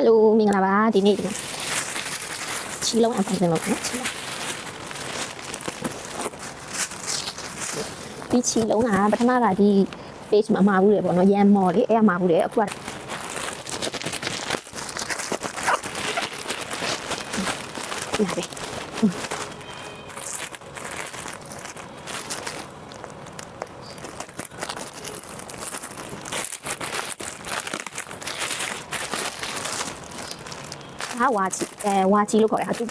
Hello မင်္ဂလာပါဒီနေ့ချီလုံးအပန်းစင်လို့နော်ချီလုံးဒီချီလုံးကပထမကဒီ page မှာမှာဘူးတယ်ပေါ့နော်ရန်မော်လေးအဲ့မှာဘူးတယ်အခုကဟာဝါချီလို့ခေါ်တယ်ဟာသူ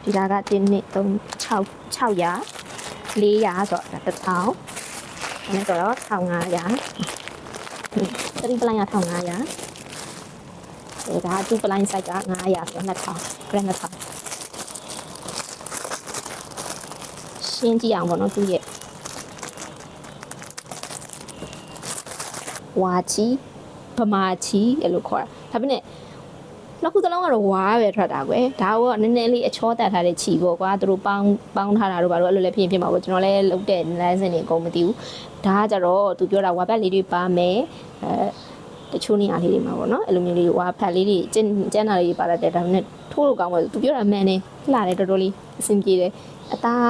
ဒီဒါက1 2 3 6 600 400ဆိုတော့1000အဲ့ဆိုတော့1500သတိပလိုင်းက1500ဒါက2ပလိုင်း size က900ဆိုတော့2000 gram 2000ရှင်းကြည့်အောင်ပေါ့နော်သူရဲ့ဝါချီဗမာချီအဲ့လိုခေါ်တာဒါပေမဲ့နောက်ခုစလုံးကတော့ဝါပဲထွက်တာကွယ်ဒါကနည်းနည်းလေးအချောတက်ထားတဲ့ချီပေါ့ကွာသူတို့ပေါင်းထားတာတို့ဘာလို့အဲ့လိုလဲဖြစ်မှာပေါ့ကျွန်တော်လည်းလုတ်တဲ့လမ်းစဉ်တွေအကုန်မသိဘူးဒါကကြတော့သူပြောတာဝါဘက်လေးတွေပါမယ်တချို့နေရာလေးတွေမှာပေါ့နော်အဲ့လိုမျိုးလေးဝါဖက်လေးတွေကျန်းတာလေးတွေပါတတ်တယ်ဒါပေမဲ့ထိုးလို့ကောင်းပါဘူးသူပြောတာမှန်တယ်လှတယ်တော်တော်လေးအဆင်ပြေတယ်အသား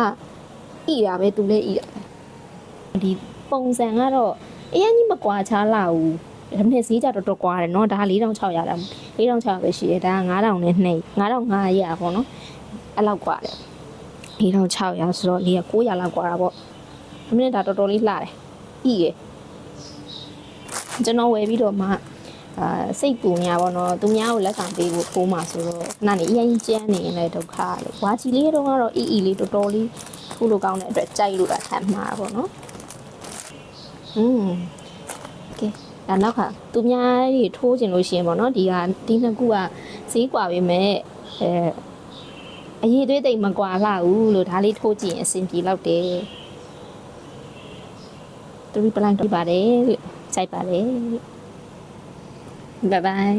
ဣတာပဲသူလည်းဣတာပဲဒီပုံစံကတော့အရင်ကြီးမကွာချလာဘူးဒါပေမဲ့ဈေးကြတော့ကွာတယ်เนาะဒါ4600တာ4600ပဲရှိတယ်ဒါက9000နဲ့2 9500ပေါ့နော်အဲ့လောက်ကွာတယ်4600ဆိုတော့ဒီက900လောက်ကွာတာပေါ့ဒါပေမဲ့ဒါတော်တော်လေးလှတယ်ဤရယ်ကျွန်တော်ဝယ်ပြီးတော့မှစိတ်ပူနေရပါတော့သူများကိုလက်ဆောင်ပေးဖို့ထိုးမှာဆိုတော့နားနေအရင်ကျန်းနေရင်လည်းဒုက္ခလို့ဝါချီလေးတော့ကတော့အီလေးတော်တော်လေးထိုးလို့ကောင်းတဲ့အတွက်ကြိုက်လို့တာခံမှာပေါ့နော်ကဲဒါနောက်ကသူများတွေထိုးကျင်လို့ရှိရင်ပေါ့နော်ဒီနှစ်ခုကဈေးကွာပေမဲ့အရေးသွေးတိတ်မကွာလာဘူးလို့ဒါလေးထိုးကြည့်ရင်အဆင်ပြေတော့တယ်သူပလန်ပြပါတယ်လို့စိုက်ပါတယ် bye bye